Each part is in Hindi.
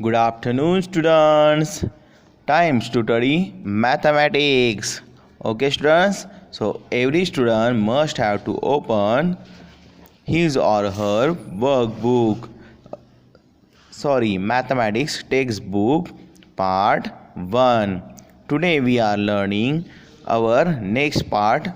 Good afternoon, students. Time to study mathematics. Okay, students. So every student must have to open his or her workbook. Mathematics textbook part 1. Today we are learning our next part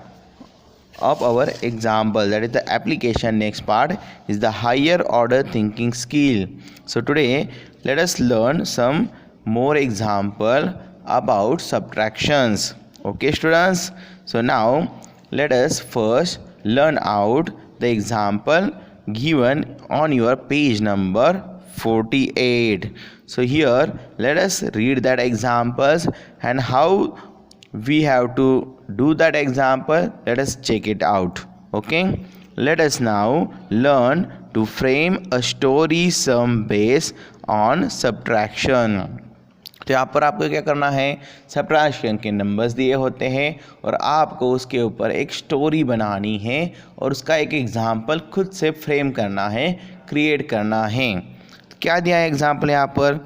of our example, that is the application. Next part is the higher order thinking skill. So today let us learn some more example about subtractions. Okay, students. So now let us first learn out the example given on your page number 48. So here let us read that examples and how we have to do that example. Let us check it out. Okay, let us now learn to frame a story sum based on subtraction. तो यहाँ पर आपको क्या करना है, सब्ट्रैक्शन के नंबर्स दिए होते हैं और आपको उसके ऊपर एक स्टोरी बनानी है और उसका एक एग्जाम्पल खुद से फ्रेम करना है, क्रिएट करना है. तो क्या दिया है एग्जाम्पल यहाँ पर?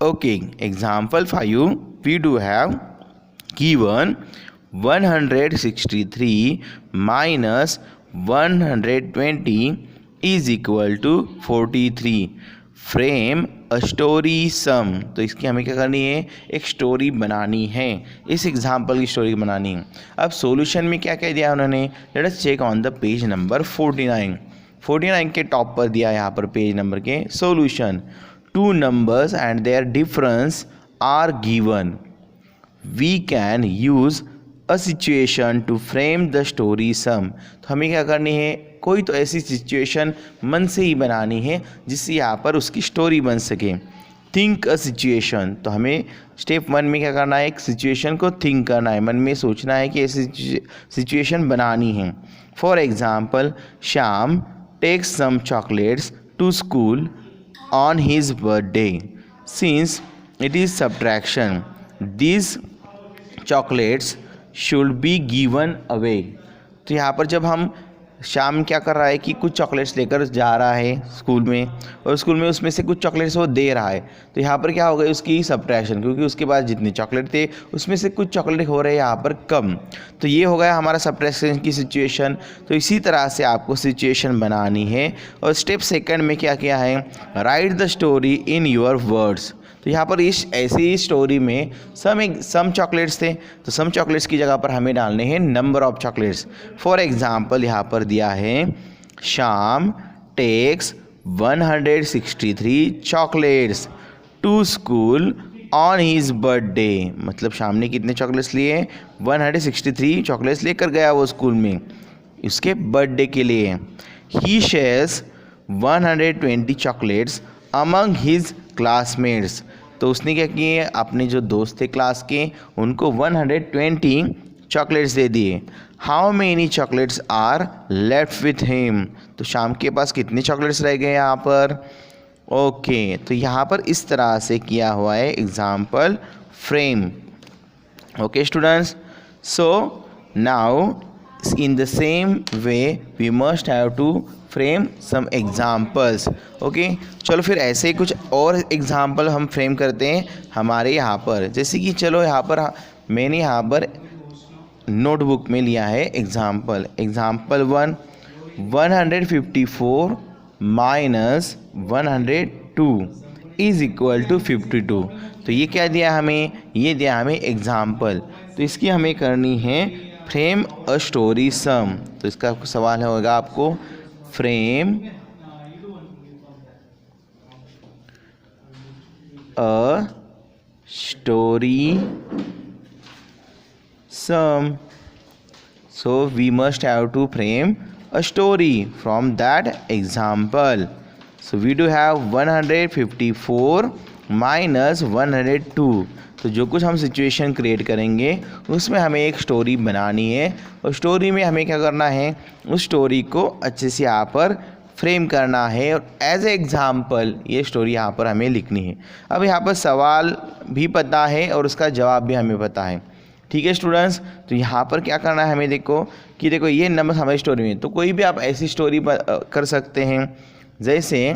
Okay, example 5 we do have given 163 minus 120 is equal to 43. Frame a story sum. तो इसकी हमें क्या करनी है, एक स्टोरी बनानी है, इस एग्जाम्पल की स्टोरी बनानी है. अब सॉल्यूशन में क्या क्या दिया उन्होंने, let us check on the page number 49 के टॉप पर दिया यहाँ पर पेज नंबर के solution. Two numbers and their difference are given. We can use a situation to frame the story sum. तो हमें क्या करनी है, कोई तो ऐसी सिचुएशन मन से ही बनानी है जिससे यहाँ पर उसकी स्टोरी बन सके. Think a situation. तो हमें स्टेप 1 में क्या करना है, एक सिचुएशन को थिंक करना है, मन में सोचना है कि ऐसी सिचुएशन बनानी है. For example, Shyam takes some chocolates to school on his birthday. Since it is subtraction, this chocolates should be given away. तो यहाँ पर जब हम शाम क्या कर रहा है कि कुछ चॉकलेट्स लेकर जा रहा है स्कूल में और स्कूल में उसमें से कुछ चॉकलेट्स वो दे रहा है, तो यहाँ पर क्या हो गई, उसकी सब्ट्रैक्शन, क्योंकि उसके पास जितने चॉकलेट थे उसमें से कुछ चॉकलेट हो रहे हैं यहाँ पर कम. तो ये हो गया हमारा सब्ट्रैक्शन की सिचुएशन. तो इसी तरह से आपको सिचुएशन बनानी है. और स्टेप 2 में क्या किया है, right the story in your words. तो यहाँ पर इस ऐसी स्टोरी में सम चॉकलेट्स थे, तो सम चॉकलेट्स की जगह पर हमें डालने हैं number of chocolates. For example यहाँ पर दिया है Shyam takes 163 chocolates to school on his birthday. मतलब श्याम ने कितने चॉकलेट्स लिए, 163 चॉकलेट्स लेकर गया वो स्कूल में उसके बर्थडे के लिए. He shares 120 chocolates among his classmates. तो उसने क्या किए, अपने जो दोस्त थे क्लास के उनको 120 चॉकलेट्स दे दिए. How many chocolates are left with him. तो शाम के पास कितने चॉकलेट्स रह गए यहाँ पर. ओके, तो यहाँ पर इस तरह से किया हुआ है example frame. Okay students, so now in the same way we must have to frame some examples. okay, चलो फिर ऐसे कुछ और एग्जाम्पल हम फ्रेम करते हैं हमारे यहाँ पर. जैसे कि चलो यहाँ पर मैंने यहाँ पर नोटबुक में लिया है example 1, 154 minus 102 is equal to 52. तो ये क्या दिया हमें, ये दिया हमें एग्जाम्पल. तो इसकी हमें करनी है फ्रेम अ स्टोरी सम. तो इसका सवाल होगा आपको, frame a story sum. So we must have to frame a story from that example. So we do have 154 minus 102. तो जो कुछ हम सिचुएशन क्रिएट करेंगे उसमें हमें एक स्टोरी बनानी है और स्टोरी में हमें क्या करना है, उस स्टोरी को अच्छे से यहाँ पर फ्रेम करना है और एज ए एग्जाम्पल ये स्टोरी यहाँ पर हमें लिखनी है. अब यहाँ पर सवाल भी पता है और उसका जवाब भी हमें पता है. ठीक है स्टूडेंट्स, तो यहाँ पर क्या करना है हमें, देखो ये नंबर हमारी स्टोरी में. तो कोई भी आप ऐसी स्टोरी कर सकते हैं जैसे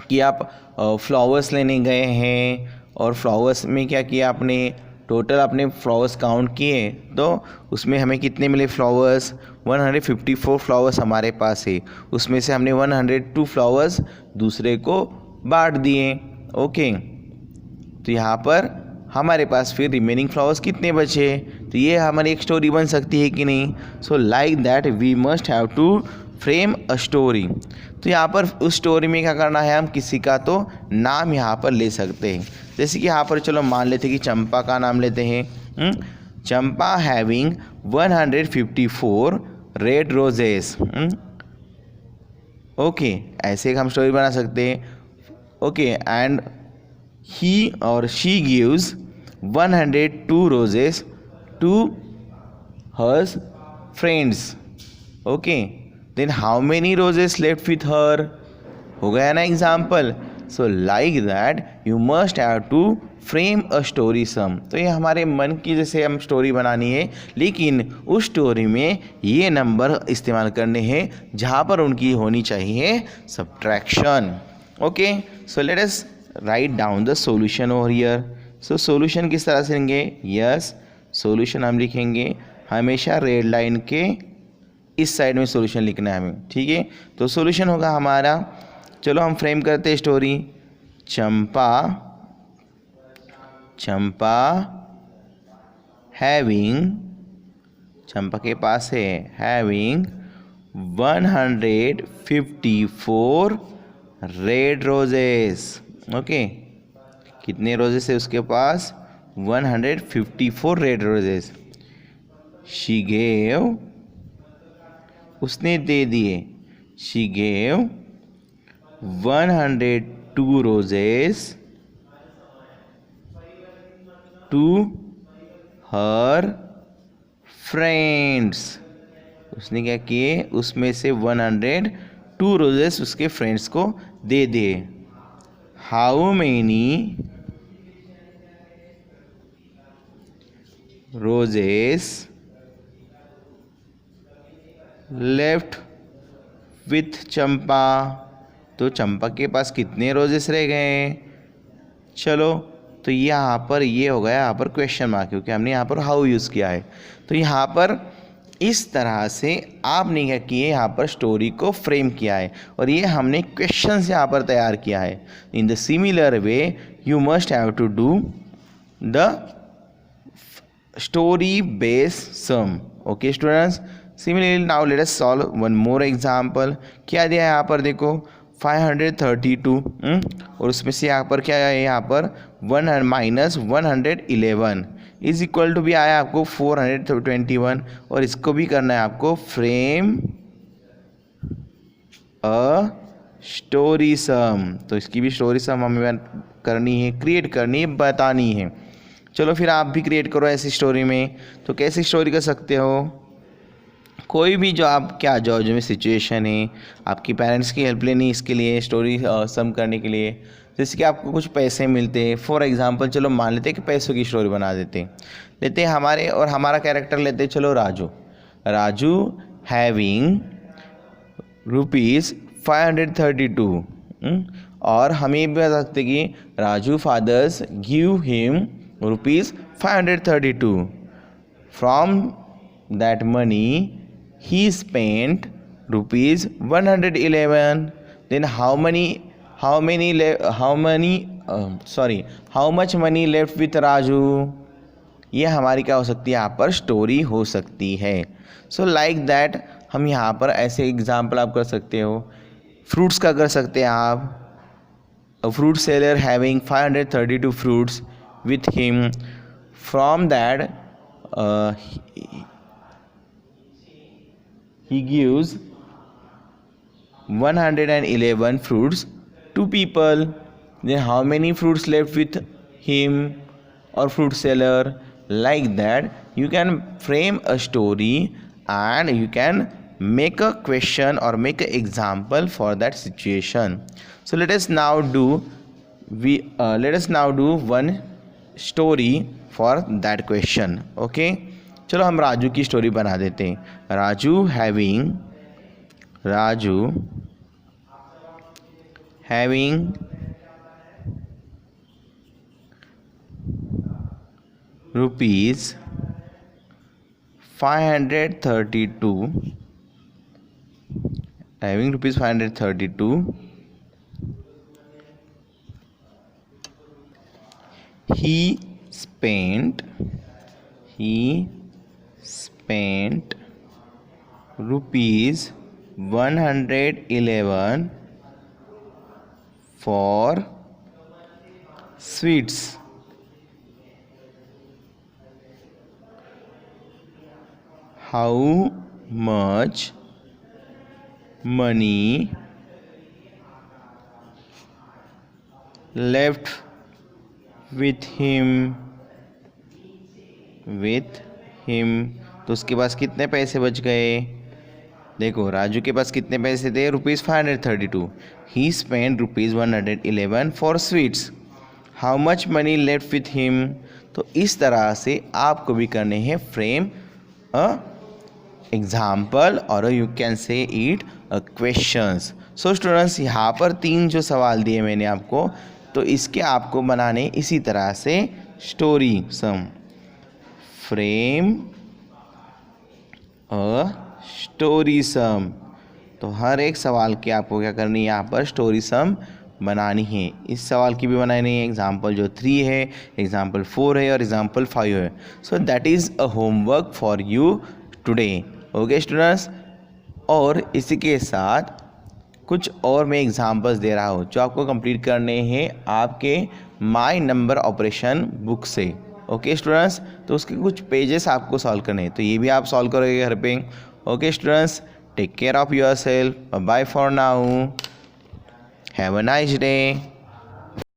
कि आप फ्लावर्स लेने गए हैं और फ्लावर्स में क्या किया आपने, टोटल आपने फ्लावर्स काउंट किए तो उसमें हमें कितने मिले फ्लावर्स, 154 फ्लावर्स हमारे पास है, उसमें से हमने 102 फ्लावर्स दूसरे को बांट दिए। ओके, तो यहाँ पर हमारे पास फिर रिमेनिंग फ्लावर्स कितने बचे, तो ये हमारी एक स्टोरी बन सकती है कि नहीं। So like that we must have to frame a story. तो यहाँ पर उस स्टोरी में क्या करना है, हम किसी का तो नाम यहाँ पर ले सकते हैं। जैसे कि यहाँ पर चलो मान लेते हैं कि चंपा का नाम लेते हैं। चंपा हैविंग 154 रेड रोजेस। ओके, ऐसे हम स्टोरी बना सकते हैं। Okay, and he or she gives 102 roses to her friends. Okay, then how many roses left with her? हो गया ना example. So like that you must have to frame a story sum. तो ये हमारे मन की जैसे हम स्टोरी बनानी है, लेकिन उस स्टोरी में ये नंबर इस्तेमाल करने हैं जहाँ पर उनकी होनी चाहिए subtraction. Okay, so let us write down the solution over here. So solution किस तरह से लिखेंगे, यस सॉल्यूशन हम लिखेंगे हमेशा रेड लाइन के इस साइड में सॉल्यूशन लिखना है हमें, ठीक है। तो सॉल्यूशन होगा हमारा, चलो हम फ्रेम करते हैं स्टोरी। चंपा हैविंग, चंपा के पास है हैविंग 154 रेड रोजेस। ओके, कितने रोजेस है उसके पास, 154 रेड रोजेस। शी गेव, उसने दे दिए, she gave 102 roses to her friends. उसने क्या किए, उसमें से 102 रोजेस उसके फ्रेंड्स को दे दिए। How many roses left with Champa, तो चंपा के पास कितने रोजेस रह गए। चलो, तो यहाँ पर ये हो गया यहाँ पर क्वेश्चन मार्क, क्योंकि हमने यहाँ पर हाउ यूज़ किया है। तो यहाँ पर इस तरह से आपने क्या किए, यहाँ पर स्टोरी को फ्रेम किया है और ये हमने क्वेश्चन से यहाँ पर तैयार किया है। In the similar way you must have to do the story base sum. Okay students, similarly now let us solve one more example. क्या दिया है यहाँ पर देखो 532 और उसमें से यहाँ पर क्या है, यहाँ पर 1 माइनस 111 इज इक्वल टू भी आया आपको 421 और इसको भी करना है आपको फ्रेम अ स्टोरी सम। तो इसकी भी स्टोरी सम हमें करनी है, क्रिएट करनी है, बतानी है। चलो फिर आप भी क्रिएट करो ऐसी स्टोरी में। तो कैसी स्टोरी कर सकते हो, कोई भी जो आप क्या जो में सिचुएशन है, आपकी पेरेंट्स की हेल्प लेनी इसके लिए स्टोरी सम करने के लिए। जैसे कि आपको कुछ पैसे मिलते हैं, फॉर एग्जांपल चलो मान लेते हैं कि पैसों की स्टोरी बना देते हैं, लेते हैं हमारे और हमारा कैरेक्टर लेते हैं चलो राजू हैविंग ₹532 और हम ये भी बता सकते कि Raju fathers give him ₹532 from that money he spent ₹111. then how much money left with Raju। ये हमारी क्या हो सकती है, यहाँ पर स्टोरी हो सकती है। सो लाइक दैट हम यहाँ पर ऐसे एग्जाम्पल आप कर सकते हो। फ्रूट्स का कर सकते हैं आप, a fruit seller having 532 fruits with him, from that he gives 111 fruits to people. Then how many fruits left with him or fruit seller? Like that you can frame a story and you can make a question or make an example for that situation. So let us now do one story for that question. Okay, चलो हम राजू की स्टोरी बना देते हैं। Raju having rupees 532, having rupees 532, he spent rupees 111 for sweets. How much money left with him? तो उसके पास कितने पैसे बच गए? देखो राजू के पास कितने पैसे थे? Rupees 532. He spend rupees 111 for sweets. How much money left with him? तो इस तरह से आपको भी करने हैं फ्रेम अ एग्जाम्पल और you can say it a questions. So students, यहाँ पर 3 जो सवाल दिए मैंने आपको, तो इसके आपको बनाने इसी तरह से story sum. Frame a story sum. तो हर एक सवाल की आपको क्या करनी है, यहाँ पर स्टोरी सम बनानी है. इस सवाल की भी बनानी है. एग्जाम्पल जो 3 है, एग्जाम्पल 4 है और एग्जाम्पल 5 है. So that is a homework for you today. Okay students, और इसी के साथ कुछ और मैं एग्जाम्पल्स दे रहा हूँ जो आपको कंप्लीट करने हैं आपके माय नंबर ऑपरेशन बुक से. ओके स्टूडेंट्स, तो उसके कुछ पेजेस आपको सॉल्व करने हैं, तो ये भी आप सॉल्व करोगे घर पे. Okay students, take care of yourself. Bye for now. Have a nice day.